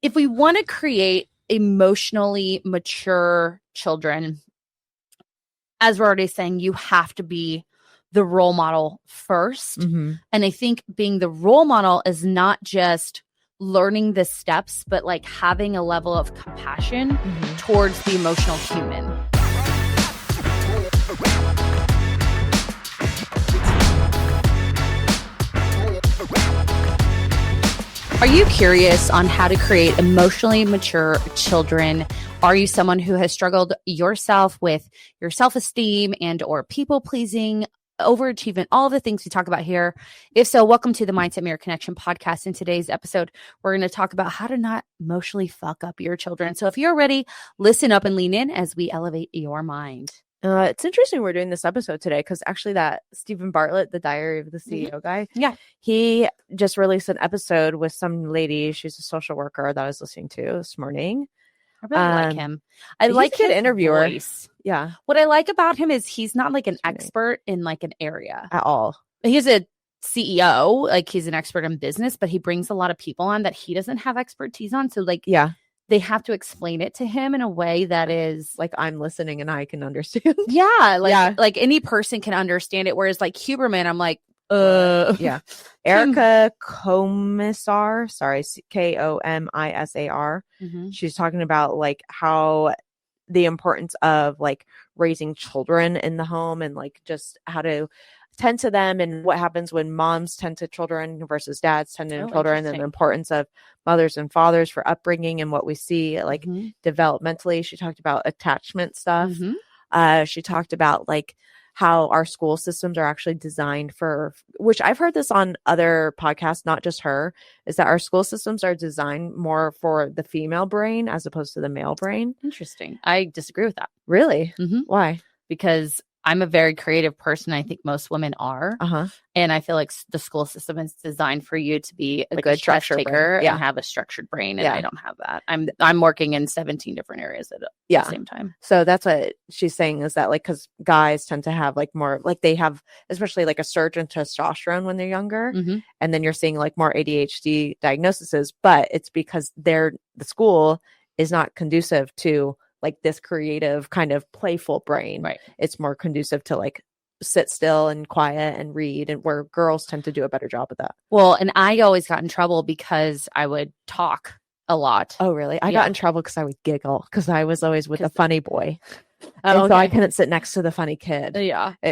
if we want to create emotionally mature children, as we're already saying, you have to be the role model first. Mm-hmm. And I think being the role model is not just learning the steps, but like having a level of compassion towards the emotional human. Are you curious on how to create emotionally mature children? Are you someone who has struggled yourself with your self-esteem and or people-pleasing, overachievement, all of the things we talk about here? If so, welcome to the Mindset Mirror Connection podcast. In today's episode, we're going to talk about how to not emotionally fuck up your children. So if you're ready, listen up and lean in as we elevate your mind. It's interesting we're doing this episode today because actually that Stephen Bartlett, the Diary of the CEO guy, he just released an episode with some lady. She's a social worker that I was listening to this morning. I really like him. I like his interviewer. voice. Yeah. What I like about him is he's not like an expert in like an area at all. He's a CEO, like he's an expert in business, but he brings a lot of people on that he doesn't have expertise on. So like, they have to explain it to him in a way that is like, I'm listening and I can understand. Like any person can understand it. Whereas like Huberman, I'm like, Erica Komisar, sorry, Komisar. She's talking about like how the importance of like raising children in the home and like just how to tend to them and what happens when moms tend to children versus dads tend to children, and the importance of mothers and fathers for upbringing and what we see like developmentally. She talked about attachment stuff. She talked about like how our school systems are actually designed for, which I've heard this on other podcasts, not just her, is that our school systems are designed more for the female brain as opposed to the male brain. Interesting. I disagree with that. Really? Why? Because I'm a very creative person. I think most women are. And I feel like the school system is designed for you to be a good test taker and have a structured brain. And I don't have that. I'm working in 17 different areas at the same time. So that's what she's saying is that like, because guys tend to have like more, like they have especially like a surge in testosterone when they're younger. And then you're seeing like more ADHD diagnoses, but it's because the school is not conducive to like this creative kind of playful brain. Right. It's more conducive to like sit still and quiet and read, and where girls tend to do a better job of that. Well, and I always got in trouble because I would talk a lot. Oh, really? I got in trouble because I would giggle because I was always with the funny boy. So I couldn't sit next to the funny kid.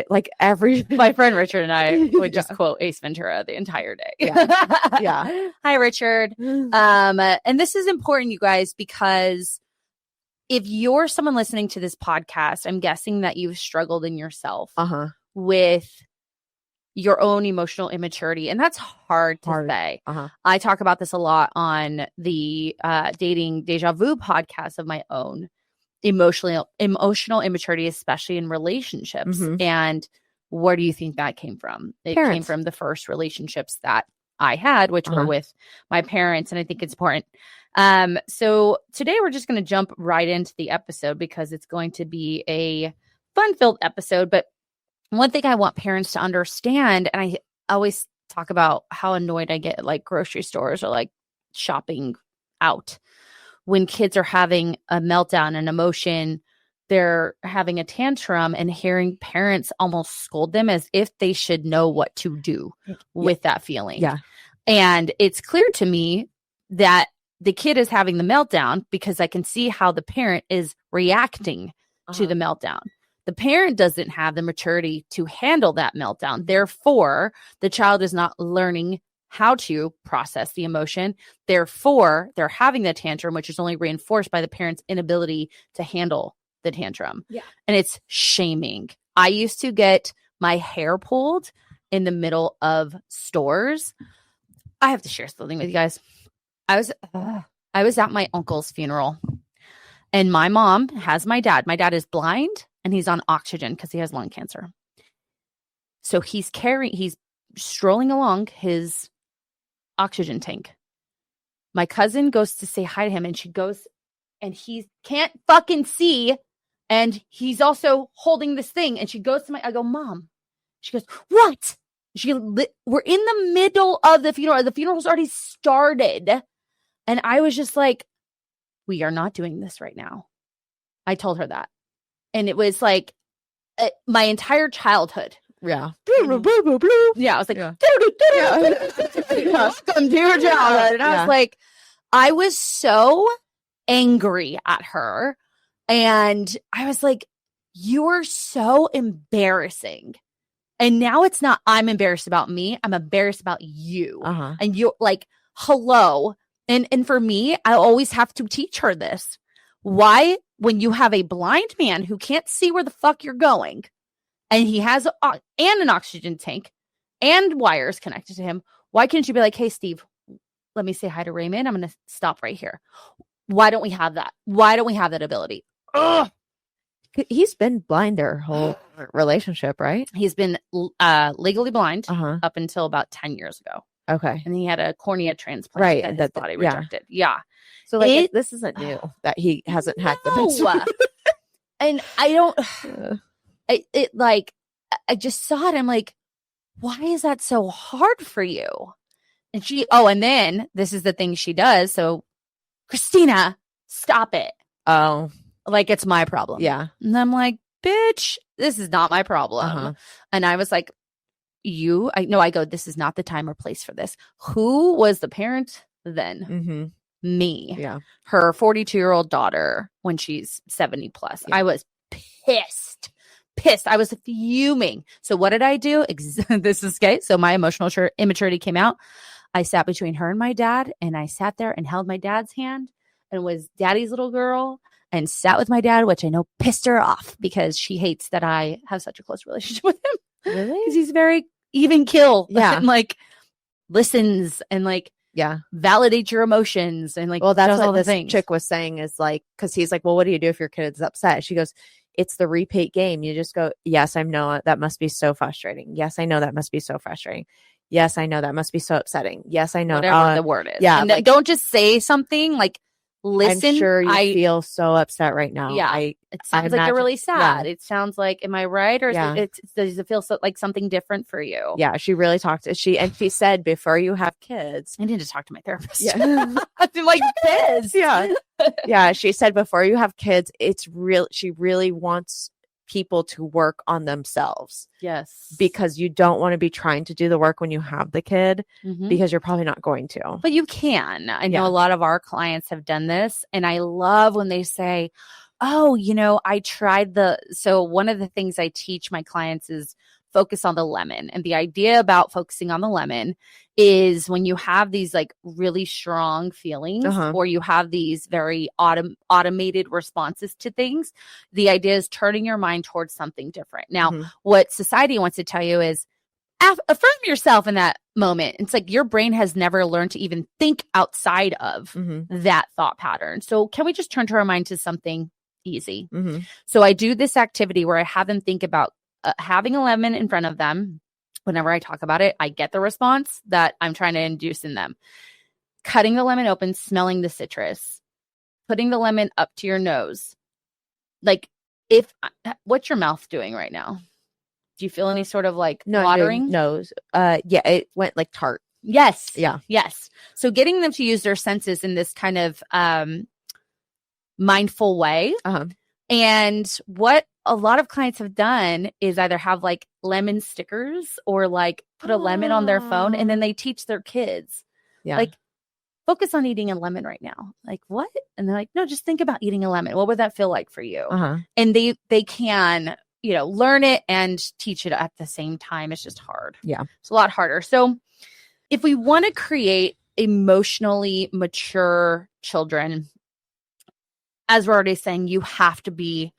Like my friend Richard and I would just quote Ace Ventura the entire day. Hi, Richard. And this is important, you guys, because if you're someone listening to this podcast, I'm guessing that you've struggled in yourself with your own emotional immaturity. And that's hard to say. I talk about this a lot on the Dating Deja Vu podcast of my own. Emotional immaturity, especially in relationships. And where do you think that came from? It came from the first relationships that I had, which were with my parents. And I think it's important. So today we're just going to jump right into the episode because it's going to be a fun-filled episode. But one thing I want parents to understand, and I always talk about how annoyed I get at like grocery stores or like shopping out when kids are having a meltdown, an emotion, they're having a tantrum, and hearing parents almost scold them as if they should know what to do with that feeling. And it's clear to me that the kid is having the meltdown because I can see how the parent is reacting to the meltdown. The parent doesn't have the maturity to handle that meltdown. Therefore, the child is not learning how to process the emotion. Therefore, they're having the tantrum, which is only reinforced by the parent's inability to handle the tantrum. And it's shaming. I used to get my hair pulled in the middle of stores. I have to share something with you guys. I was at my uncle's funeral, and my mom has my dad. My dad is blind and he's on oxygen because he has lung cancer. So he's strolling along his oxygen tank. My cousin goes to say hi to him, and she goes, and he can't fucking see, and he's also holding this thing. And she goes to I go, Mom. She goes, what? We're in the middle of the funeral. The funeral's already started. And I was just like, we are not doing this right now. I told her that. And it was like my entire childhood. Yeah. Yeah. I was like, welcome to your childhood. And I was like, I was so angry at her. And I was like, you are so embarrassing. And now it's not, I'm embarrassed about me. I'm embarrassed about you. And you're like, hello. And for me, I always have to teach her this. Why, when you have a blind man who can't see where the fuck you're going, and he has and an oxygen tank and wires connected to him, why can't you be like, hey, Steve, let me say hi to Raymond. I'm going to stop right here. Why don't we have that? Why don't we have that ability? Ugh. He's been blind their whole relationship, right? He's been legally blind up until about 10 years ago. Okay. And he had a cornea transplant that his body rejected. Yeah. So like this isn't new that he hasn't had the And I don't I just saw it. I'm like, why is that so hard for you? And and then this is the thing she does. So Christina, stop it. Oh. Like it's my problem. Yeah. And I'm like, bitch, this is not my problem. And I was like, I go, this is not the time or place for this. Who was the parent then? Me. Yeah. Her 42-year-old daughter when she's 70 plus. Yeah. I was pissed. I was fuming. So what did I do? This is okay. So my emotional immaturity came out. I sat between her and my dad, and I sat there and held my dad's hand and was daddy's little girl and sat with my dad, which I know pissed her off because she hates that I have such a close relationship with him. Really? Because he's very even kill. Yeah. And like listens and like validate your emotions and like, well, that's what this things. Chick was saying is like, because he's like, well, what do you do if your kid's upset? She goes, it's the repeat game. You just go, yes, I know that must be so frustrating. Yes, I know that must be so frustrating. Yes, I know that must be so upsetting. Yes, I know. Whatever the word is. Yeah. And like, don't just say something like, listen. I'm sure you feel so upset right now. Yeah. It sounds like you're really sad. Yeah. It sounds like, am I right? Or does it feel like something different for you? Yeah. She really talked. She said, before you have kids. I need to talk to my therapist. Yeah. I'm like this. Yeah. Yeah. She said, before you have kids, she really wants people to work on themselves. Yes. Because you don't want to be trying to do the work when you have the kid because you're probably not going to. But you can. I know a lot of our clients have done this, and I love when they say, oh, I tried so one of the things I teach my clients is focus on the lemon. And the idea about focusing on the lemon is when you have these like really strong feelings or you have these very automated responses to things, the idea is turning your mind towards something different. Now, what society wants to tell you is affirm yourself in that moment. It's like your brain has never learned to even think outside of that thought pattern. So can we just turn our mind to something easy? So I do this activity where I have them think about having a lemon in front of them. Whenever I talk about it, I get the response that I'm trying to induce in them. Cutting the lemon open, smelling the citrus, putting the lemon up to your nose. Like, what's your mouth doing right now? Do you feel any sort of like watering? Nose. Yeah, it went like tart. Yes. Yeah. Yes. So getting them to use their senses in this kind of mindful way. And what a lot of clients have done is either have like lemon stickers or like put a lemon on their phone, and then they teach their kids, like, focus on eating a lemon right now. Like, what? And they're like, no, just think about eating a lemon. What would that feel like for you? And they can, learn it and teach it at the same time. It's just hard. Yeah. It's a lot harder. So if we want to create emotionally mature children, as we're already saying, you have to be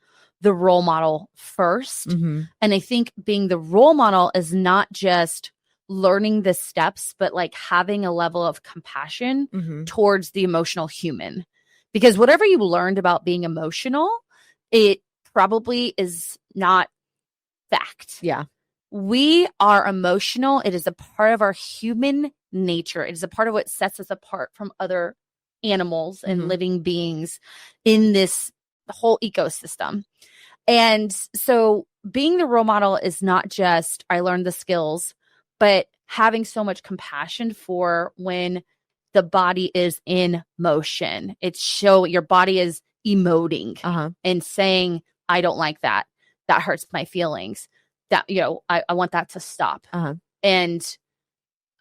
the role model first. And I think being the role model is not just learning the steps, but like having a level of compassion towards the emotional human. Because whatever you learned about being emotional, it probably is not fact. Yeah. We are emotional. It is a part of our human nature. It is a part of what sets us apart from other animals and living beings in this whole ecosystem. And so being the role model is not just I learned the skills, but having so much compassion for when the body is in motion. Your body is emoting and saying, I don't like that. That hurts my feelings. That, I want that to stop. And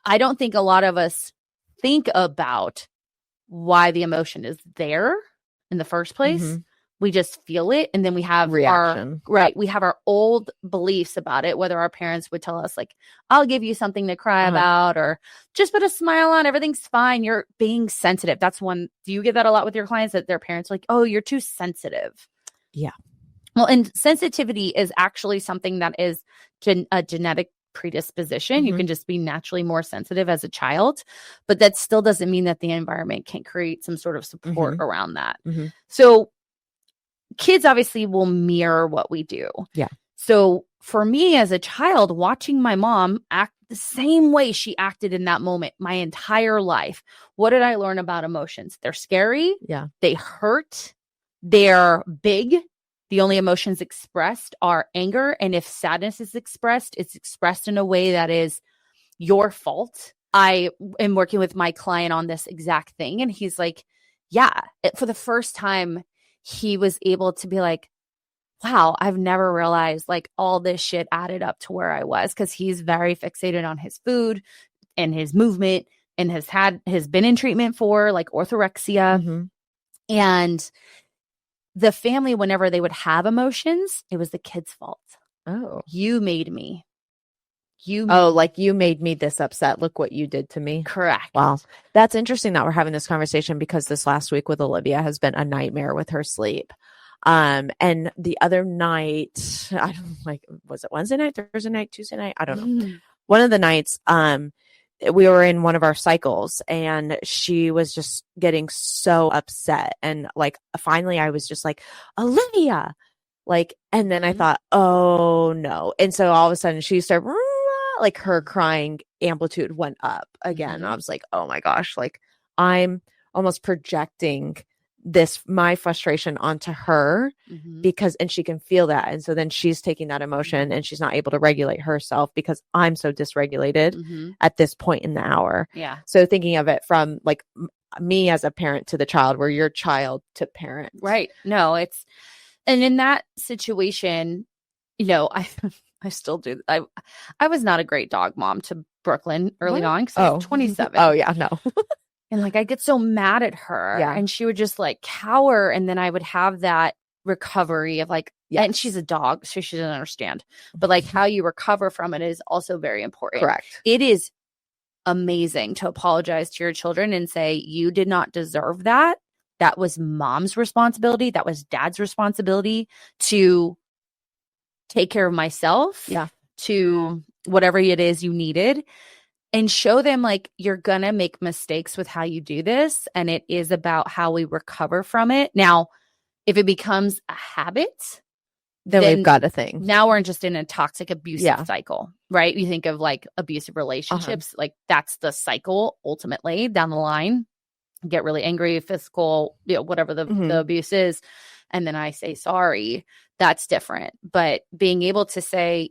I don't think a lot of us think about why the emotion is there in the first place. We just feel it. And then we have reaction. We have our old beliefs about it, whether our parents would tell us like, I'll give you something to cry about, or just put a smile on. Everything's fine. You're being sensitive. That's one. Do you get that a lot with your clients, that their parents are like, oh, you're too sensitive? Yeah. Well, and sensitivity is actually something that is a genetic predisposition. You can just be naturally more sensitive as a child, but that still doesn't mean that the environment can't create some sort of support around that. So kids obviously will mirror what we do. Yeah. So for me as a child, watching my mom act the same way she acted in that moment my entire life, what did I learn about emotions? They're scary. Yeah. They hurt. They're big. The only emotions expressed are anger. And if sadness is expressed, it's expressed in a way that is your fault. I am working with my client on this exact thing. And he's like, for the first time, he was able to be like, wow, I've never realized like all this shit added up to where I was. Cause he's very fixated on his food and his movement, and has been in treatment for like orthorexia. And the family, whenever they would have emotions, it was the kid's fault. Oh, you made me. You made me this upset. Look what you did to me. Correct. Wow. That's interesting that we're having this conversation, because this last week with Olivia has been a nightmare with her sleep. And the other night, I don't was it Wednesday night, Thursday night, Tuesday night? I don't know. One of the nights, we were in one of our cycles, and she was just getting so upset. And like, finally I was just like, Olivia, and then I thought, oh no. And so all of a sudden she started, like, her crying amplitude went up again. I was like, oh my gosh, like I'm almost projecting my frustration onto her, because, and she can feel that. And so then she's taking that emotion and she's not able to regulate herself because I'm so dysregulated at this point in the hour. Yeah. So thinking of it from like me as a parent to the child, where you're child to parent. Right. No, and in that situation, I still do. I was not a great dog mom to Brooklyn early on, because I was 27. Oh yeah, no. And like, I'd get so mad at her, and she would just like cower. And then I would have that recovery of like, and she's a dog, so she doesn't understand, but like how you recover from it is also very important. Correct. It is amazing to apologize to your children and say, you did not deserve that. That was mom's responsibility. That was dad's responsibility to take care of myself. Yeah. To whatever it is you needed. And show them like, you're going to make mistakes with how you do this. And it is about how we recover from it. Now, if it becomes a habit, then we've got a thing. Now we're just in a toxic abusive cycle, right? You think of like abusive relationships, like that's the cycle ultimately down the line. Get really angry, physical, whatever the abuse is. And then I say sorry. That's different. But being able to say,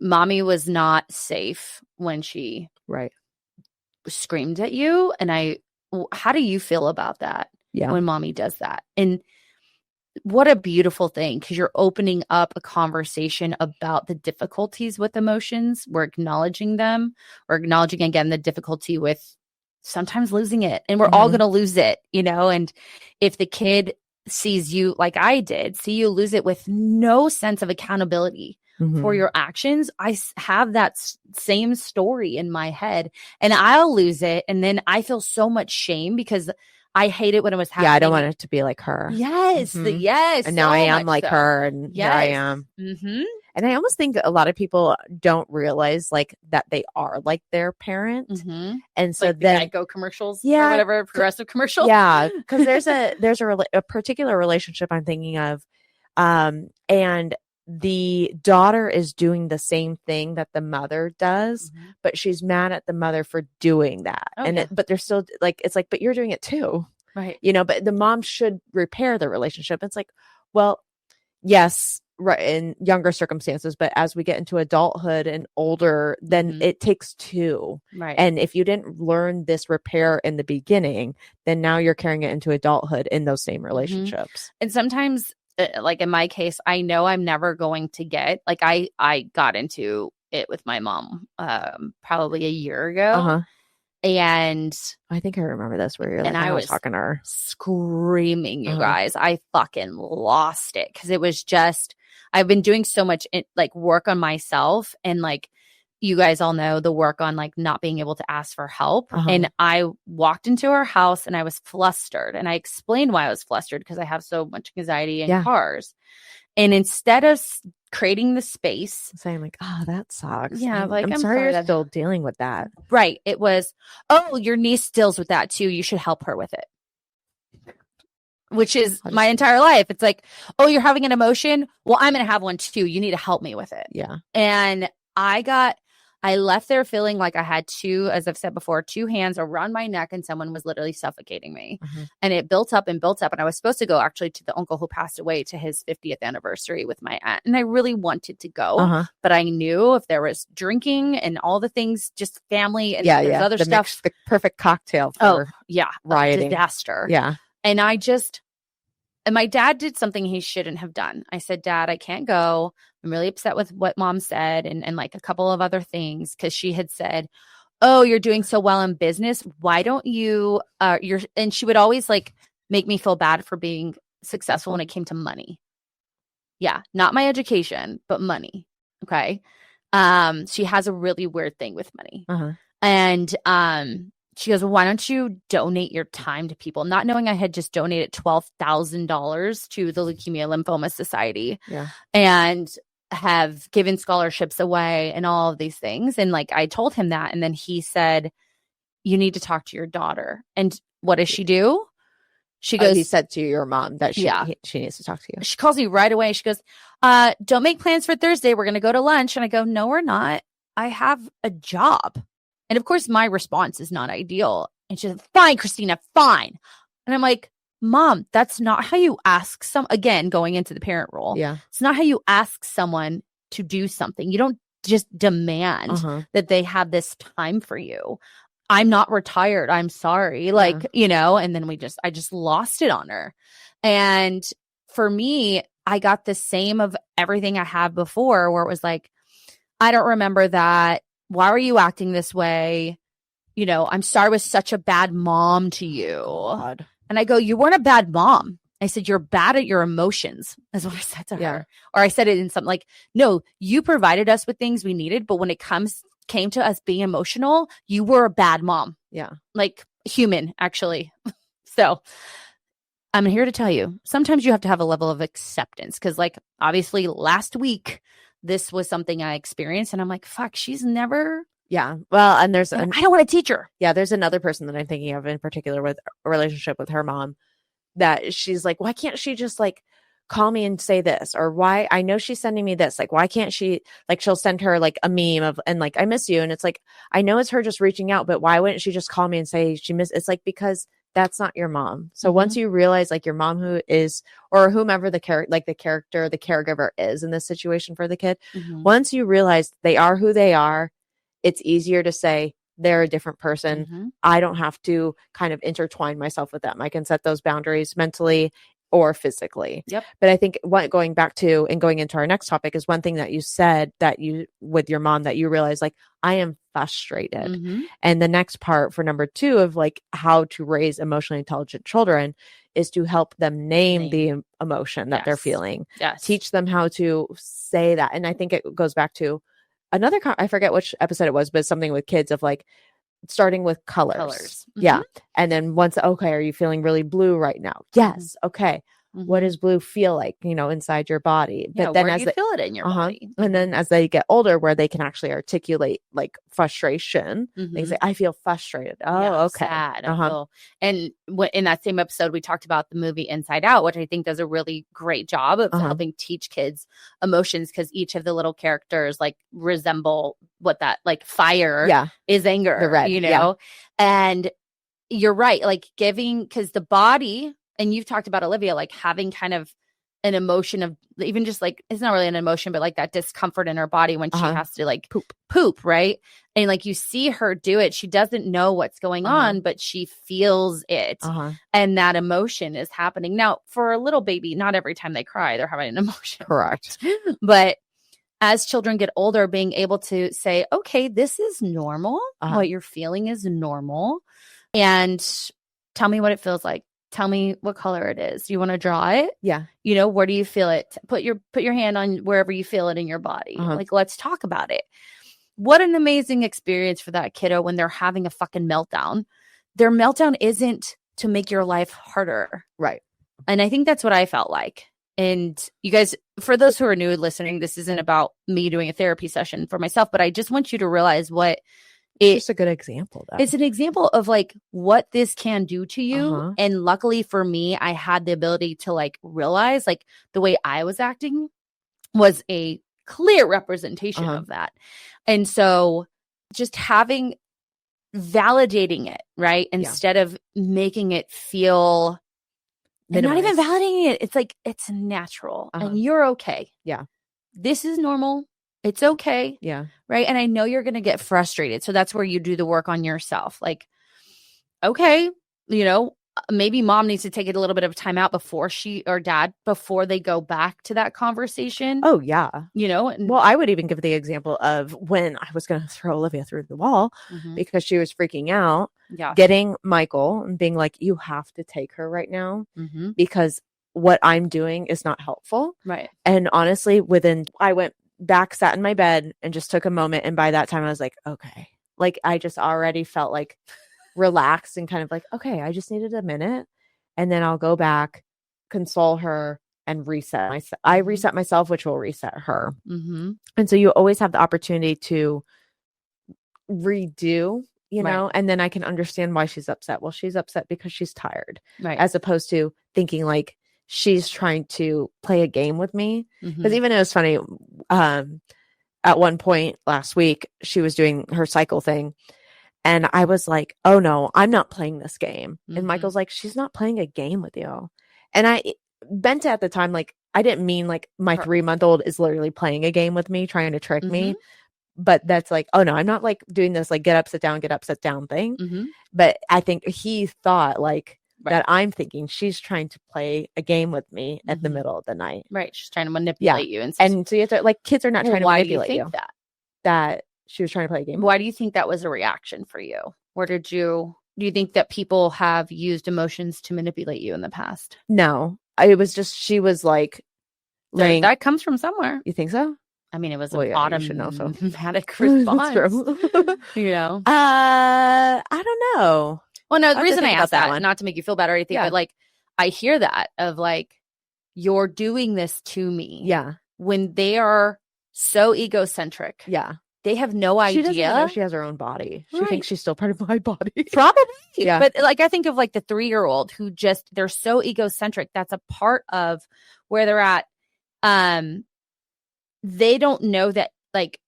mommy was not safe when she screamed at you. And how do you feel about that when mommy does that? And what a beautiful thing, because you're opening up a conversation about the difficulties with emotions. We're acknowledging them. We're acknowledging, again, the difficulty with sometimes losing it. And we're all going to lose it, and if the kid sees you like I did, see you lose it with no sense of accountability for your actions, I have that same story in my head, and I'll lose it. And then I feel so much shame because I hate it when it was happening. Yeah, I don't want it to be like her. Yes, yes. And now I am like her, and here I am. And I almost think a lot of people don't realize like that they are like their parent. And so like then the Geico commercials, or whatever, progressive commercials. Yeah, because there's a particular relationship I'm thinking of, and the daughter is doing the same thing that the mother does, but she's mad at the mother for doing that. But they're still like, it's like, but you're doing it too. Right. But the mom should repair the relationship. It's like, well, yes, right in younger circumstances, but as we get into adulthood and older, then it takes two. Right. And if you didn't learn this repair in the beginning, then now you're carrying it into adulthood in those same relationships. And sometimes, like in my case, I know I'm never going to get, like I got into it with my mom probably a year ago. And I think I remember this where you're like, I was talking to her. Screaming, you guys. I fucking lost it because it was just, I've been doing so much like work on myself, and like you guys all know the work on like not being able to ask for help. And I walked into her house and I was flustered, and I explained why I was flustered because I have so much anxiety in cars. And instead of creating the space, saying like, oh, that sucks. Yeah, like I'm sorry you're still dealing with that. Right. It was, oh, your niece deals with that too. You should help her with it. Which is my entire life. It's like, oh, you're having an emotion. Well, I'm going to have one too. You need to help me with it. Yeah. And I left there feeling like I had two, as I've said before, two hands around my neck, and someone was literally suffocating me. And it built up and built up. And I was supposed to go actually to the uncle who passed away to his 50th anniversary with my aunt. And I really wanted to go, but I knew if there was drinking and all the things, just family and there's other stuff. The perfect cocktail for rioting. Disaster. Yeah. And and my dad did something he shouldn't have done. I said, Dad, I can't go. I'm really upset with what Mom said, and like a couple of other things, because she had said, oh, you're doing so well in business. Why don't you, and she would always like make me feel bad for being successful when it came to money. Yeah. Not my education, but money. Okay. She has a really weird thing with money. And, she goes, well, why don't you donate your time to people? Not knowing I had just donated $12,000 to the Leukemia Lymphoma Society and have given scholarships away and all of these things. And like, I told him that. And then he said, you need to talk to your daughter. And what does she do? She goes, he said to your mom that she needs to talk to you. She calls me right away. She goes, don't make plans for Thursday. We're going to go to lunch. And I go, no, we're not. I have a job. And of course, my response is not ideal. And she's like, fine, Christina, fine. And I'm like, Mom, that's not how you ask again, going into the parent role. Yeah. It's not how you ask someone to do something. You don't just demand that they have this time for you. I'm not retired. I'm sorry. Like, and then I just lost it on her. And for me, I got the same of everything I had before, where it was like, I don't remember that. Why were you acting this way? I'm sorry I was such a bad mom to you. God. And I go, you weren't a bad mom. I said, you're bad at your emotions. That's what I said to her. Or I said it in something like, no, you provided us with things we needed, but when it came to us being emotional, you were a bad mom. Yeah. Like human, actually. So I'm here to tell you, sometimes you have to have a level of acceptance, because like obviously last week, this was something I experienced, and I'm like, fuck, she's never. Yeah. Well, and I don't want to teach her. Yeah. There's another person that I'm thinking of in particular with a relationship with her mom, that she's like, why can't she just like call me and say this? Or why, I know she's sending me this. Like, why can't she, like, she'll send her like a meme of, and like, I miss you. And it's like, I know it's her just reaching out, but why wouldn't she just call me and say it's like, because that's not your mom. So once you realize like your mom who is, or whomever the caregiver is in this situation for the kid, once you realize they are who they are, it's easier to say they're a different person. I don't have to kind of intertwine myself with them. I can set those boundaries mentally or physically. Yep. But I think going back to and going into our next topic is one thing that you said that you, with your mom, that you realize like, I am frustrated. And the next part for number 2 of like how to raise emotionally intelligent children is to help them name the emotion that they're feeling. Teach them how to say that. And I think it goes back to I forget which episode it was, but something with kids of like, starting with colors. Yeah. And then once, okay, are you feeling really blue right now? Yes. Okay. What does blue feel like, inside your body? But then as you feel it in your body. And then as they get older, where they can actually articulate like frustration, they say, I feel frustrated. Oh, okay. Sad. And in that same episode, we talked about the movie Inside Out, which I think does a really great job of helping teach kids emotions, because each of the little characters like resemble what that like fire is anger, the red, and you're right. Like giving, because the body, and you've talked about Olivia, like having kind of an emotion of even just like, it's not really an emotion, but like that discomfort in her body when she has to like poop, right? And like you see her do it. She doesn't know what's going on, but she feels it. And that emotion is happening. Now, for a little baby, not every time they cry, they're having an emotion. Correct. But as children get older, being able to say, okay, this is normal. What you're feeling is normal. And tell me what it feels like. Tell me what color it is. Do you want to draw it? Yeah. You know, where do you feel it? Put your hand on wherever you feel it in your body. Like, let's talk about it. What an amazing experience for that kiddo when they're having a fucking meltdown. Their meltdown isn't to make your life harder. Right. And I think that's what I felt like. And you guys, for those who are new listening, this isn't about me doing a therapy session for myself, but I just want you to realize what it's just a good example, though. It's an example of like what this can do to you. And luckily for me, I had the ability to like realize like the way I was acting was a clear representation of that. And so just validating it, right? Instead of making it feel, and not even validating it. It's like, it's natural and you're okay. Yeah. This is normal. It's okay. Yeah. Right. And I know you're going to get frustrated. So that's where you do the work on yourself. Like, okay, you know, maybe mom needs to take a little bit of time out before before they go back to that conversation. Oh, yeah. You know, well, I would even give the example of when I was going to throw Olivia through the wall because she was freaking out, getting Michael and being like, you have to take her right now because what I'm doing is not helpful. Right. And honestly, I went back, sat in my bed and just took a moment. And by that time I was like, okay, like I just already felt like relaxed and kind of like, okay, I just needed a minute and then I'll go back, console her and reset myself. I reset myself, which will reset her. And so you always have the opportunity to redo, you know, and then I can understand why she's upset. Well, she's upset because she's tired, as opposed to thinking like she's trying to play a game with me. Because even it was funny, at one point last week, she was doing her cycle thing. And I was like, oh no, I'm not playing this game. And Michael's like, she's not playing a game with you. And I meant at the time, like, I didn't mean like my 3-month-old is literally playing a game with me, trying to trick me. But that's like, oh no, I'm not like doing this like get up, sit down thing. But I think he thought like, that I'm thinking she's trying to play a game with me at the middle of the night. Right. She's trying to manipulate you. And so you have to, like, kids are not trying to manipulate you. Why do you think that she was trying to play a game? Why do you think that was a reaction for you? Do you think that people have used emotions to manipulate you in the past? No, it was just, she was like, that comes from somewhere. You think so? I mean, it was an automatic response. You know? I don't know. Well, no, the reason I asked that, not to make you feel bad or anything, but like, I hear that of like, you're doing this to me. Yeah. When they are so egocentric. Yeah. They have no idea. She doesn't know she has her own body. She thinks she's still part of my body. Probably. Yeah. But like, I think of like the 3-year-old who they're so egocentric. That's a part of where they're at. They don't know that like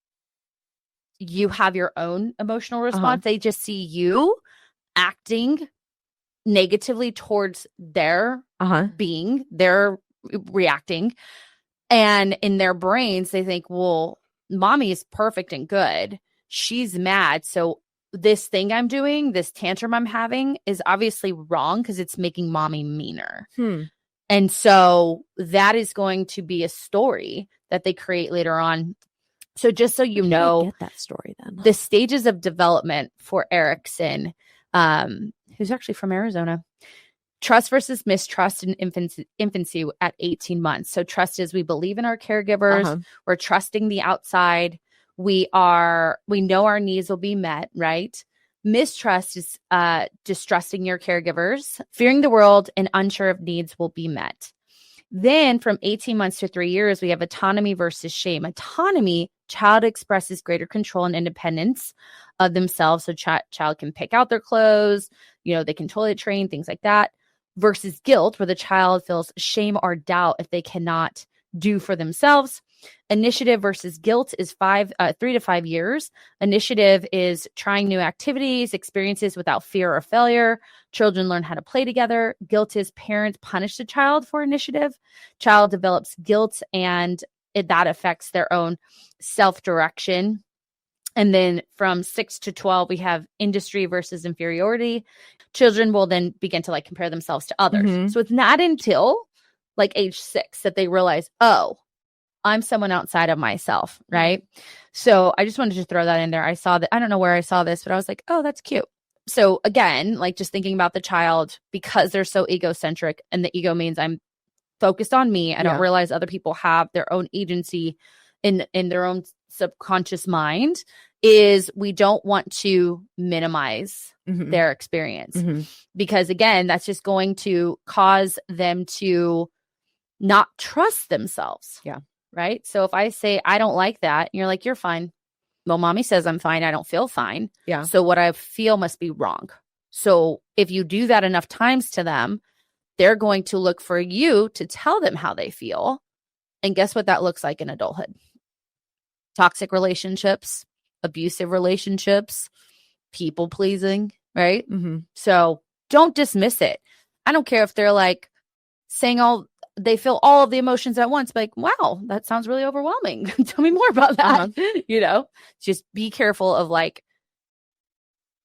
you have your own emotional response. They just see you acting negatively towards their being, they're reacting. And in their brains, they think, well, mommy is perfect and good. She's mad. So this thing I'm doing, this tantrum I'm having is obviously wrong because it's making mommy meaner. And so that is going to be a story that they create later on. So just so you know, get that story then. The stages of development for Erickson, who's actually from Arizona. Trust versus mistrust in infancy at 18 months. So trust is we believe in our caregivers. We're trusting the outside. We know our needs will be met, right? Mistrust is distrusting your caregivers, fearing the world, and unsure if needs will be met. Then from 18 months to 3 years, we have autonomy versus shame. Autonomy, child expresses greater control and independence of themselves. So child can pick out their clothes, they can toilet train, things like that. Versus guilt, where the child feels shame or doubt if they cannot do for themselves. Initiative versus guilt is 3 to 5 years. Initiative is trying new activities, experiences without fear or failure. Children learn how to play together. Guilt is parents punish the child for initiative. Child develops guilt, and that affects their own self-direction. And then from 6 to 12, we have industry versus inferiority. Children will then begin to like compare themselves to others. Mm-hmm. So it's not until like age 6 that they realize, oh, I'm someone outside of myself, right? So I just wanted to throw that in there. I saw that, I don't know where I saw this, but I was like, oh, that's cute. So again, like just thinking about the child, because they're so egocentric, and the ego means I'm focused on me. I don't realize other people have their own agency in their own subconscious mind, is we don't want to minimize their experience, because again, that's just going to cause them to not trust themselves. Yeah. Right. So if I say, I don't like that, and you're like, you're fine. Well, mommy says I'm fine. I don't feel fine. Yeah. So what I feel must be wrong. So if you do that enough times to them, they're going to look for you to tell them how they feel. And guess what that looks like in adulthood? Toxic relationships, abusive relationships, people pleasing, right? So don't dismiss it. I don't care if they're like saying they feel all of the emotions at once. Like, wow, that sounds really overwhelming. Tell me more about that. You know, just be careful of like,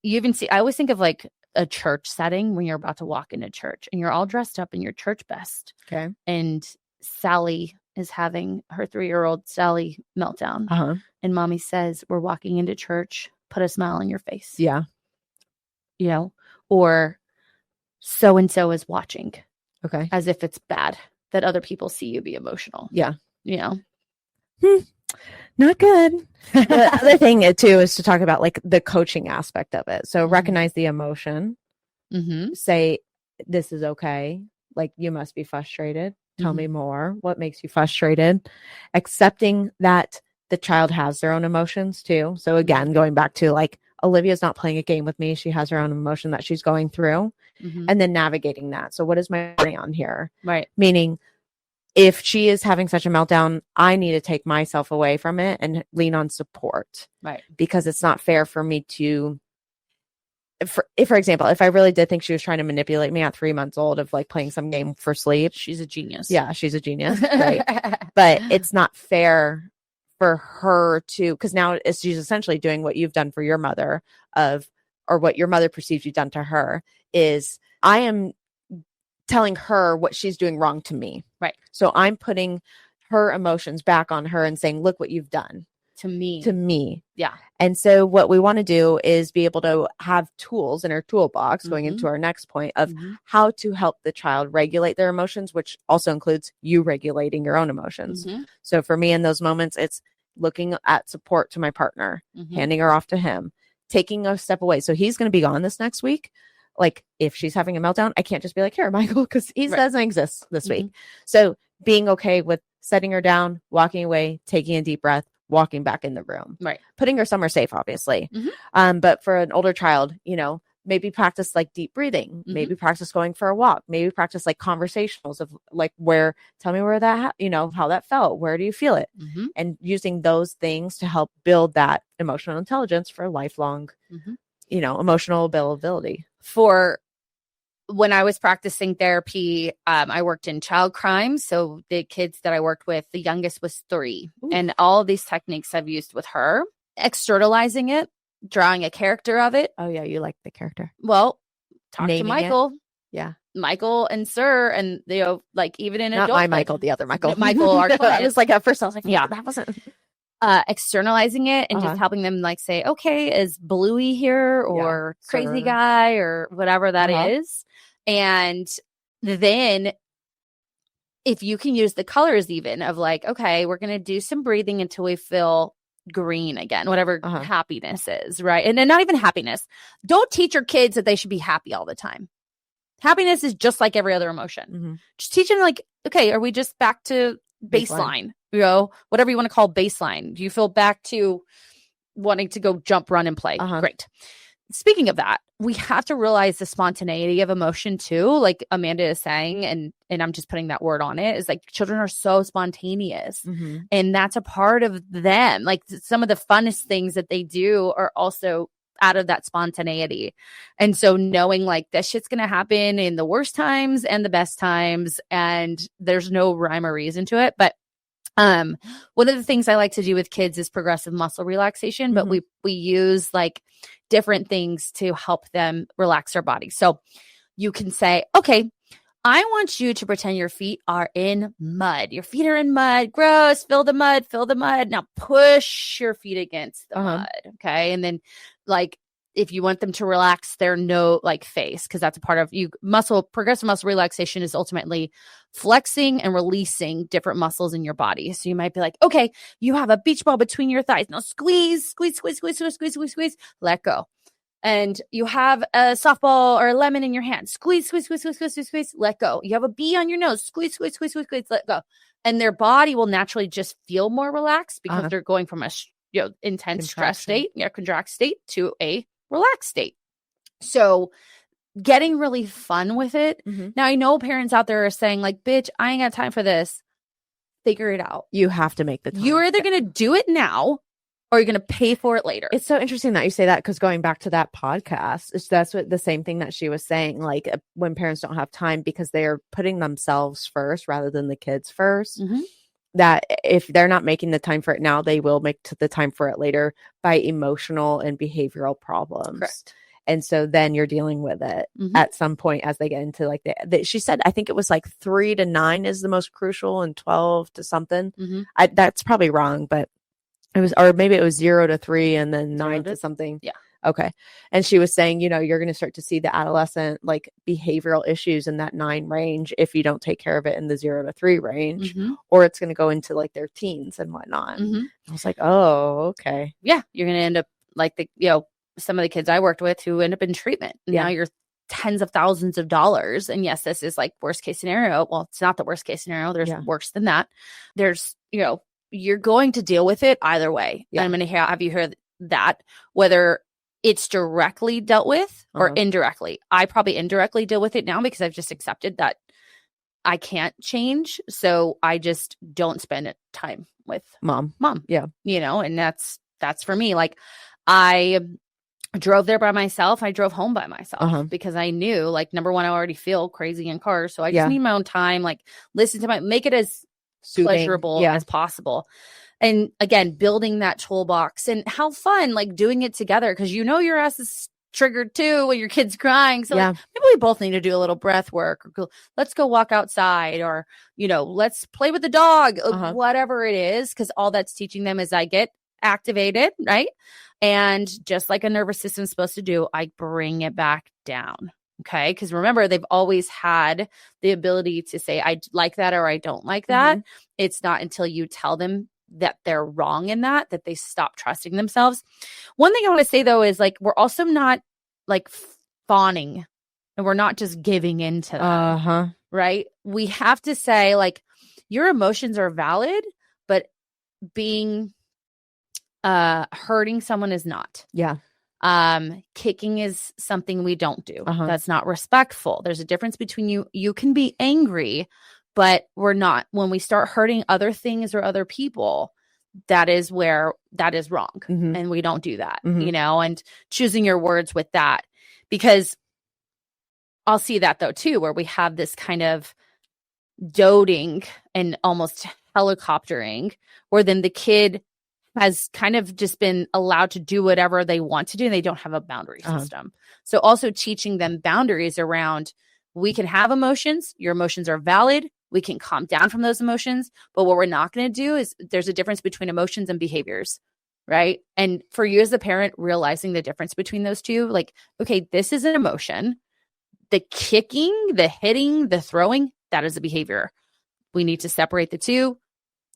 you even see, I always think of like a church setting when you're about to walk into church and you're all dressed up in your church best. Okay. And Sally is having her 3-year-old Sally meltdown. And mommy says, we're walking into church, put a smile on your face. Yeah. You know, or so-and-so is watching. Okay. As if it's bad that other people see you be emotional. Yeah. You know? Not good. The other thing too is to talk about like the coaching aspect of it. So recognize the emotion. Say, this is okay. Like, you must be frustrated. Tell me more. What makes you frustrated? Accepting that the child has their own emotions too. So again, going back to like, Olivia's not playing a game with me. She has her own emotion that she's going through, and then navigating that. So what is my plan here? Right. Meaning, if she is having such a meltdown, I need to take myself away from it and lean on support. Right. Because it's not fair for me to, for example, if I really did think she was trying to manipulate me at 3 months old of like playing some game for sleep. She's a genius. Yeah, she's a genius. Right. But it's not fair for her to, because now she's essentially doing what you've done for your mother or what your mother perceives you've done to her, is I am telling her what she's doing wrong to me. Right. So I'm putting her emotions back on her and saying, look what you've done to me. Yeah. And so what we want to do is be able to have tools in our toolbox going into our next point of how to help the child regulate their emotions, which also includes you regulating your own emotions. So for me in those moments, it's looking at support to my partner, handing her off to him, taking a step away. So he's going to be gone this next week. Like, if she's having a meltdown, I can't just be like, here, Michael, because he doesn't exist this week. So being okay with setting her down, walking away, taking a deep breath, walking back in the room, right? Putting her somewhere safe, obviously. But for an older child, you know, maybe practice like deep breathing, maybe practice going for a walk, maybe practice like conversationals of like, tell me where that, how that felt. Where do you feel it? And using those things to help build that emotional intelligence for lifelong, emotional availability. For when I was practicing therapy, I worked in child crime. So the kids that I worked with, the youngest was 3. Ooh. And all of these techniques I've used with her, externalizing it, drawing a character of it. Oh yeah, you like the character. Well, talk to Michael. It. Yeah. Michael and Sir, and like even in not my Michael, the other Michael. Michael, our I was like, at first I was like, yeah, that wasn't. Externalizing it and just helping them like say, okay, is Bluey here or crazy guy or whatever that is. And then if you can use the colors even of like, okay, we're going to do some breathing until we feel green again, whatever happiness is, right? And then not even happiness. Don't teach your kids that they should be happy all the time. Happiness is just like every other emotion. Just teach them like, okay, are we just back to baseline? Whatever you want to call baseline. Do you feel back to wanting to go jump, run, and play? Great. speaking of that, we have to realize the spontaneity of emotion too. Like Amanda is saying, and I'm just putting that word on it, is like children are so spontaneous, and that's a part of them. Like some of the funnest things that they do are also out of that spontaneity. And so knowing like that shit's going to happen in the worst times and the best times, and there's no rhyme or reason to it. But one of the things I like to do with kids is progressive muscle relaxation, but we use like different things to help them relax their body. So you can say, okay, I want you to pretend your feet are in mud. Your feet are in mud. Gross. Feel the mud. Feel the mud. Now push your feet against the mud. Okay. And then like, if you want them to relax their face, because that's a part of progressive muscle relaxation is ultimately flexing and releasing different muscles in your body. So you might be like, okay, you have a beach ball between your thighs. Now squeeze, let go. And you have a softball or a lemon in your hand. Squeeze, let go. You have a bee on your nose. Squeeze, let go. And their body will naturally just feel more relaxed because they're going from a intense stress state, contract state, to a relaxed state. So getting really fun with it. Now I know parents out there are saying like, bitch, I ain't got time for this. Figure it out. You have to make the time. You're either going to do it now or you're going to pay for it later. It's so interesting that you say that, because going back to that podcast, that's what the same thing that she was saying, like when parents don't have time because they are putting themselves first rather than the kids first. That if they're not making the time for it now, they will make the time for it later by emotional and behavioral problems. Correct. And so then you're dealing with it at some point as they get into like she said, I think it was like 3 to 9 is the most crucial and 12 to something. That's probably wrong, but it was, or maybe it was 0 to 3 and then 9 to something. Yeah. Okay. And she was saying, you're going to start to see the adolescent like behavioral issues in that 9 range if you don't take care of it in the 0 to 3 range, or it's going to go into like their teens and whatnot. I was like, oh, okay. Yeah. You're going to end up like some of the kids I worked with who end up in treatment. Now you're tens of thousands of dollars. And yes, this is like worst case scenario. Well, it's not the worst case scenario. There's worse than that. There's, you're going to deal with it either way. I'm going to have you hear that, whether it's directly dealt with or indirectly. I probably indirectly deal with it now because I've just accepted that I can't change. So I just don't spend time with mom. Yeah. And that's for me. Like I drove there by myself. I drove home by myself because I knew, like, number one, I already feel crazy in cars. So I just need my own time, like listen to make it as pleasurable as possible. And again, building that toolbox and how fun, like doing it together. Cause your ass is triggered too when your kid's crying. So like, maybe we both need to do a little breath work, or let's go walk outside, or, let's play with the dog, whatever it is. Cause all that's teaching them is I get activated, right? And just like a nervous system is supposed to do, I bring it back down. Okay. Because remember, they've always had the ability to say, I like that or I don't like that. It's not until you tell them that they're wrong in that they stop trusting themselves. One thing I want to say, though, is like we're also not like fawning, and we're not just giving into that. Right. We have to say, like, your emotions are valid, but being hurting someone is not. Kicking is something we don't do. That's not respectful. There's a difference between you can be angry, but we're not. When we start hurting other things or other people, that is where that is wrong. And we don't do that, and choosing your words with that, because I'll see that though too, where we have this kind of doting and almost helicoptering, where then the kid has kind of just been allowed to do whatever they want to do, and they don't have a boundary system. So also teaching them boundaries around, we can have emotions. Your emotions are valid. We can calm down from those emotions. But what we're not going to do is, there's a difference between emotions and behaviors, right? And for you as a parent, realizing the difference between those two, like, okay, this is an emotion. The kicking, the hitting, the throwing, that is a behavior. We need to separate the two.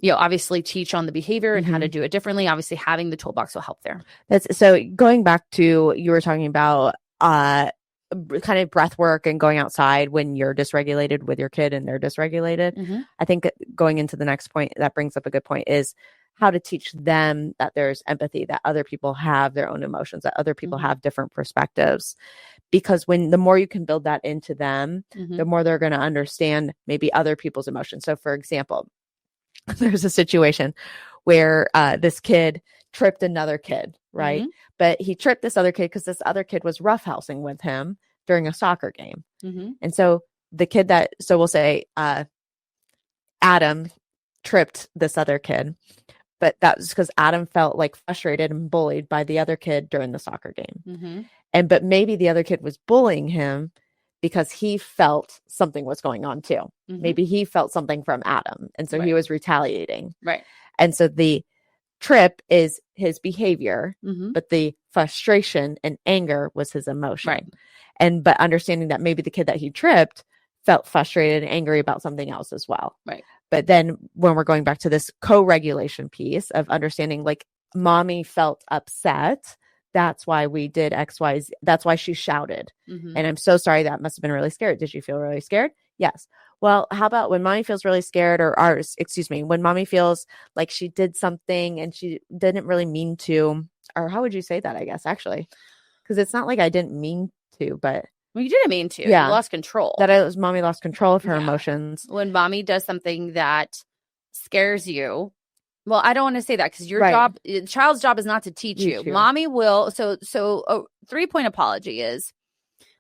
Obviously teach on the behavior and how to do it differently. Obviously having the toolbox will help there. That's so going back to, you were talking about kind of breath work and going outside when you're dysregulated with your kid and they're dysregulated. I think going into the next point, that brings up a good point, is how to teach them that there's empathy, that other people have their own emotions, that other people have different perspectives. Because the more you can build that into them, the more they're going to understand maybe other people's emotions. So for example, there's a situation where this kid tripped another kid, right? But he tripped this other kid because this other kid was roughhousing with him during a soccer game. And so the kid so we'll say Adam tripped this other kid, but that was because Adam felt like frustrated and bullied by the other kid during the soccer game. But maybe the other kid was bullying him because he felt something was going on too. Maybe he felt something from Adam. And so he was retaliating. Right. And so the trip is his behavior, but the frustration and anger was his emotion. Right. But understanding that maybe the kid that he tripped felt frustrated and angry about something else as well. Right. But then when we're going back to this co-regulation piece of understanding, like, mommy felt upset, that's why we did X, Y, Z. That's why she shouted. And I'm so sorry. That must have been really scared. Did you feel really scared? Yes. Well, how about when mommy feels really scared when mommy feels like she did something and she didn't really mean to, or how would you say that, I guess, actually? Because it's not like I didn't mean to, but. Well, you didn't mean to. Yeah. You lost control. Mommy lost control of her emotions. When mommy does something that scares you. Well, I don't want to say that because your job, the child's job is not to teach you. Mommy will. So a 3-point apology is,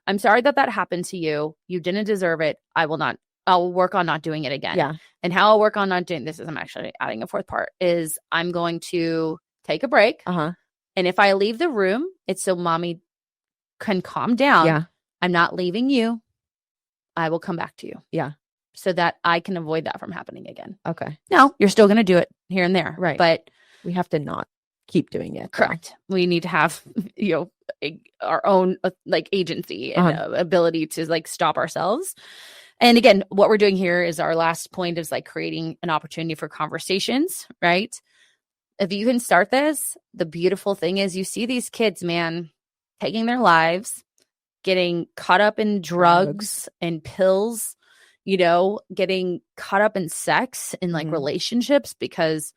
I'm sorry that happened to you. You didn't deserve it. I'll work on not doing it again. Yeah. And how I'll work on not doing this is I'm actually adding a 4th part is I'm going to take a break. And if I leave the room, it's so mommy can calm down. Yeah. I'm not leaving you. I will come back to you. Yeah. So that I can avoid that from happening again. Okay. No, you're still going to do it here and there. Right. But we have to not keep doing it. Correct. Though. We need to have, our own agency and ability to stop ourselves. And again, what we're doing here is our last point is creating an opportunity for conversations, right? If you can start this, the beautiful thing is you see these kids, man, taking their lives, getting caught up in drugs and pills, getting caught up in sex and relationships because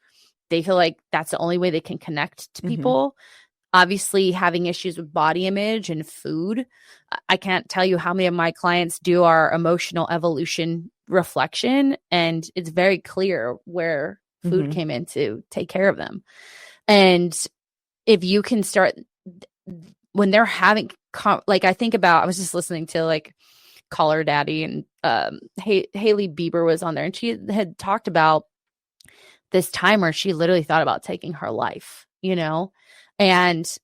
they feel like that's the only way they can connect to people. Obviously having issues with body image and food. I can't tell you how many of my clients do our emotional evolution reflection, and it's very clear where food came in to take care of them. And if you can start when they're having I think about, I was just listening to Call Her Daddy, and Hailey Bieber was on there, and she had talked about this time where she literally thought about taking her life, and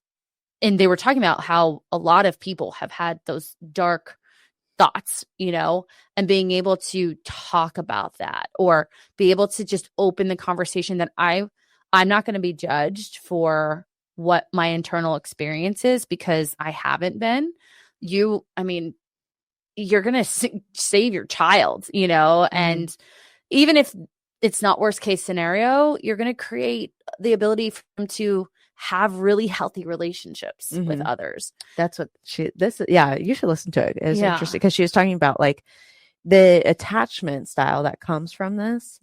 they were talking about how a lot of people have had those dark thoughts, and being able to talk about that or be able to just open the conversation that I'm not going to be judged for what my internal experience is because I haven't been. You're going to save your child, and even if it's not worst case scenario, you're going to create the ability for them to have really healthy relationships with others. That's what you should listen to it. It's interesting because she was talking about the attachment style that comes from this.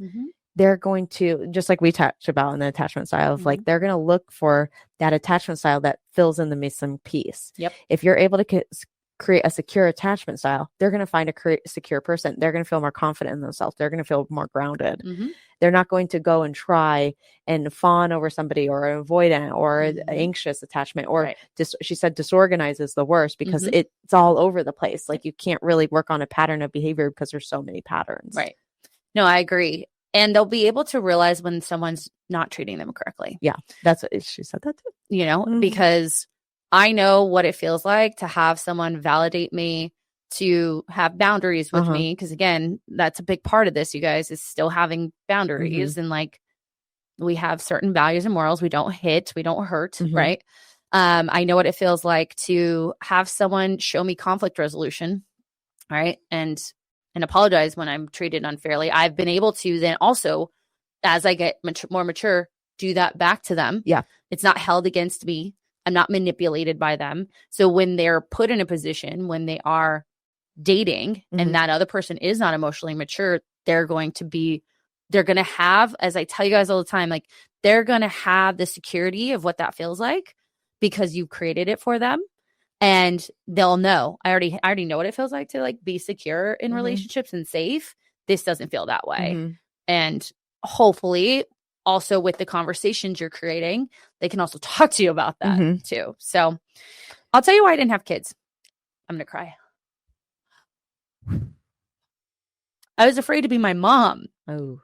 They're going to, just like we talked about in the attachment style of they're going to look for that attachment style that fills in the missing piece. Yep. If you're able to create a secure attachment style, they're going to find a secure person. They're going to feel more confident in themselves. They're going to feel more grounded. They're not going to go and try and fawn over somebody or avoidant or anxious attachment or she said disorganized is the worst because it's all over the place. You can't really work on a pattern of behavior because there's so many patterns. Right. No, I agree. And they'll be able to realize when someone's not treating them correctly. Yeah. That's what she said that too. Because I know what it feels like to have someone validate me, to have boundaries with me. Because again, that's a big part of this, you guys, is still having boundaries. And we have certain values and morals. We don't hit, we don't hurt, right? I know what it feels like to have someone show me conflict resolution, right? And apologize when I'm treated unfairly. I've been able to then also, as I get more mature, do that back to them. Yeah. It's not held against me. I'm not manipulated by them. So when they're put in a position, when they are dating and that other person is not emotionally mature, they're going to be they're going to have, as I tell you guys all the time, like they're going to have the security of what that feels like because you've created it for them. And they'll know, I already know what it feels like to like be secure in relationships and safe. This doesn't feel that way. And hopefully also with the conversations you're creating, they can also talk to you about that too. So I'll tell you why I didn't have kids. I'm going to cry. I was afraid to be my mom. Oh.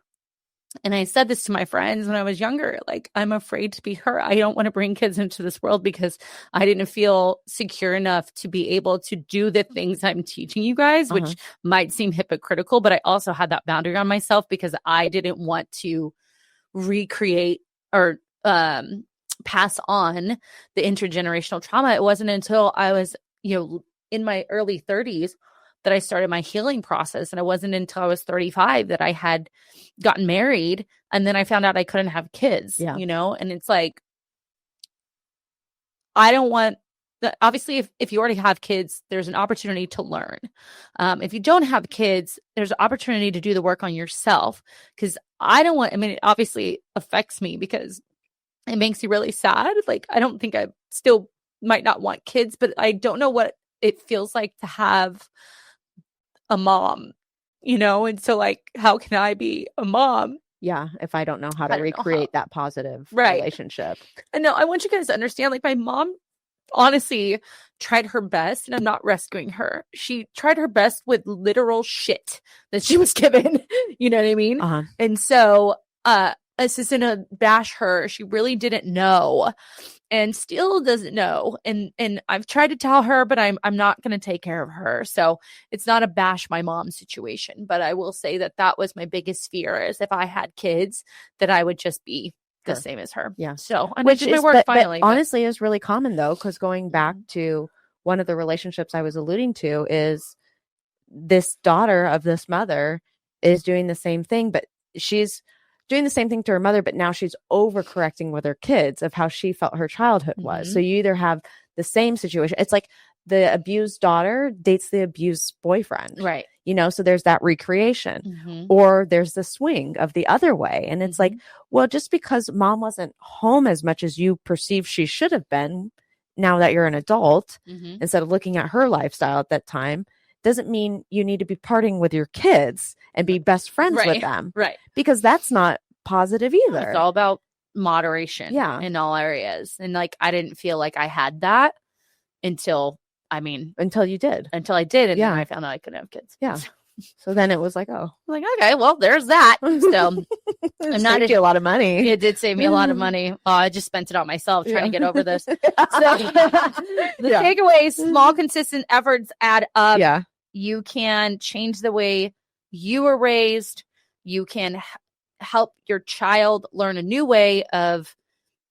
And I said this to my friends when I was younger, like, I'm afraid to be her. I don't want to bring kids into this world because I didn't feel secure enough to be able to do the things I'm teaching you guys, which might seem hypocritical, but I also had that boundary on myself because I didn't want to recreate or pass on the intergenerational trauma. It wasn't until I was, in my early 30s that I started my healing process. And it wasn't until I was 35 that I had gotten married. And then I found out I couldn't have kids, and it's like, I don't want that. Obviously, if you already have kids, there's an opportunity to learn. If you don't have kids, there's an opportunity to do the work on yourself. Because it obviously affects me because it makes you really sad. Like, I don't think I still might not want kids, but I don't know what it feels like to have a mom, and so like, how can I be a mom? Yeah, if I don't know how to recreate that positive relationship. And no, I want you guys to understand, like, my mom honestly tried her best, and I'm not rescuing her. She tried her best with literal shit that she was given. You know what I mean? And so, this isn't to bash her. She really didn't know and still doesn't know. And I've tried to tell her, but I'm not going to take care of her. So it's not a bash my mom situation, but I will say that was my biggest fear, is if I had kids, that I would just be the same as her. Yeah. So which is my work finally. But honestly is really common though, because going back to one of the relationships I was alluding to is this daughter of this mother is doing the same thing, but she's doing the same thing to her mother, but now she's overcorrecting with her kids of how she felt her childhood was. So you either have the same situation. It's like the abused daughter dates the abused boyfriend. Right. So there's that recreation, or there's the swing of the other way. And it's like, well, just because mom wasn't home as much as you perceive she should have been, now that you're an adult, instead of looking at her lifestyle at that time, doesn't mean you need to be partying with your kids and be best friends with them. Right. Because that's not positive either. It's all about moderation in all areas. And like, I didn't feel like I had that until you did. Until I did. And then I found out I couldn't have kids. Yeah. So then it was like, okay, well, there's that. So I'm not saved you a lot of money. It did save me a lot of money. I just spent it on myself trying to get over this. So the takeaways, small, consistent efforts add up. Yeah. You can change the way you were raised. You can help your child learn a new way of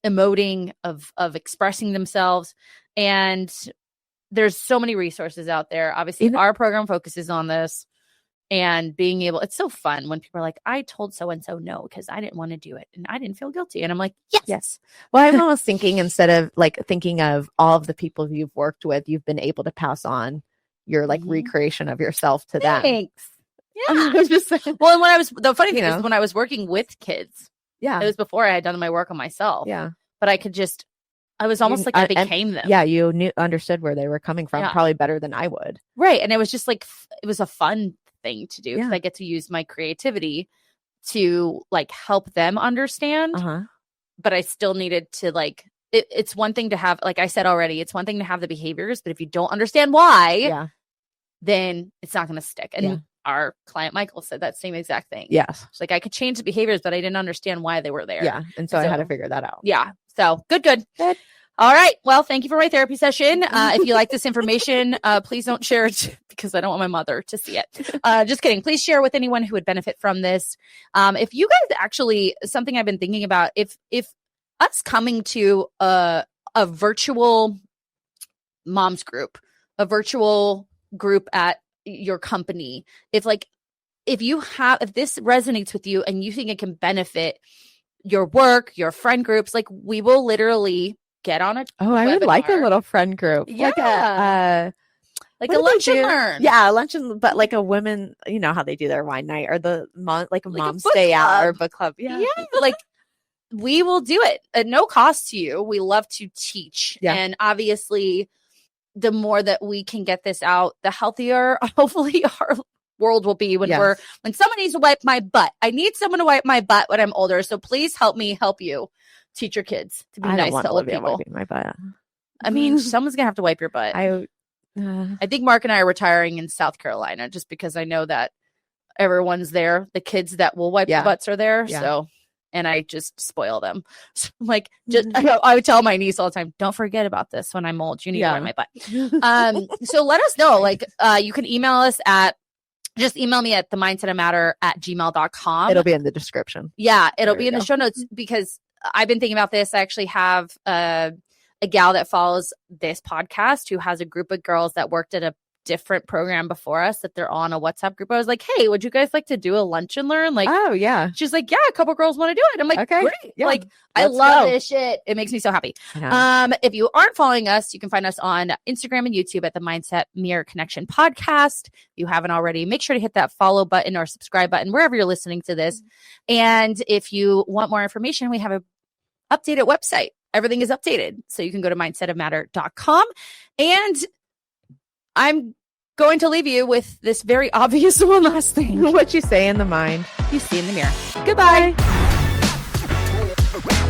emoting, of expressing themselves. And there's so many resources out there. Obviously, our program focuses on this. And being able, it's so fun when people are like, I told so-and-so no, because I didn't want to do it. And I didn't feel guilty. And I'm like, yes. Well, I'm almost thinking, instead of like thinking of all of the people you've worked with, you've been able to pass on your like recreation of yourself to them. Thanks. Yeah. Well, and the funny thing is when I was working with kids, it was before I had done my work on myself. Yeah. But I was almost like I became them. Yeah. You understood where they were coming from probably better than I would. Right. And it was just like, it was a fun thing to do because I get to use my creativity to like help them understand. But I still needed to like, it's one thing to have, like I said already, it's one thing to have the behaviors, but if you don't understand why, then it's not going to stick. And our client Michael said that same exact thing. Yes. It's like, I could change the behaviors, but I didn't understand why they were there. Yeah. And so I had to figure that out. Yeah. So good. All right. Well, thank you for my therapy session. If you like this information, please don't share it because I don't want my mother to see it. Just kidding. Please share with anyone who would benefit from this. If you guys actually, something I've been thinking about, if us coming to a virtual moms group, a virtual group at your company, if this resonates with you and you think it can benefit your work, your friend groups, like we will literally get on a I would like a little friend group. Yeah. Like a lunch and learn. Yeah, lunch and, but like a women, you know how they do their wine night or the mom, like a mom stay out or book club. Yeah. Like we will do it at no cost to you. We love to teach. Yeah. And obviously the more that we can get this out, the healthier hopefully our world will be when when someone needs to wipe my butt. I need someone to wipe my butt when I'm older. So please help me help you teach your kids to be nice to old people. Wiping my butt. I mean, someone's gonna have to wipe your butt. I think Mark and I are retiring in South Carolina just because I know that everyone's there. The kids that will wipe the butts are there. Yeah. So, and I just spoil them. So I'm like, I would tell my niece all the time, don't forget about this when I'm old. You need to wipe my butt. So let us know. Like, you can email us just email me at themindsetofmatter@gmail.com. It'll be in the description. Yeah, it'll be in the show notes because I've been thinking about this. I actually have a gal that follows this podcast who has a group of girls that worked at a different program before us that they're on a WhatsApp group. I was like, hey, would you guys like to do a lunch and learn? Like, oh yeah. She's like, yeah, a couple girls want to do it. I'm like, okay, great. Yeah, like, I love this shit. It makes me so happy. If you aren't following us, you can find us on Instagram and YouTube at the Mindset Mirror Connection Podcast. If you haven't already, make sure to hit that follow button or subscribe button wherever you're listening to this. And if you want more information, we have a updated website. Everything is updated. So you can go to mindsetofmatter.com. And I'm going to leave you with this very obvious one last thing. What you say in the mind, you see in the mirror. Goodbye. Bye.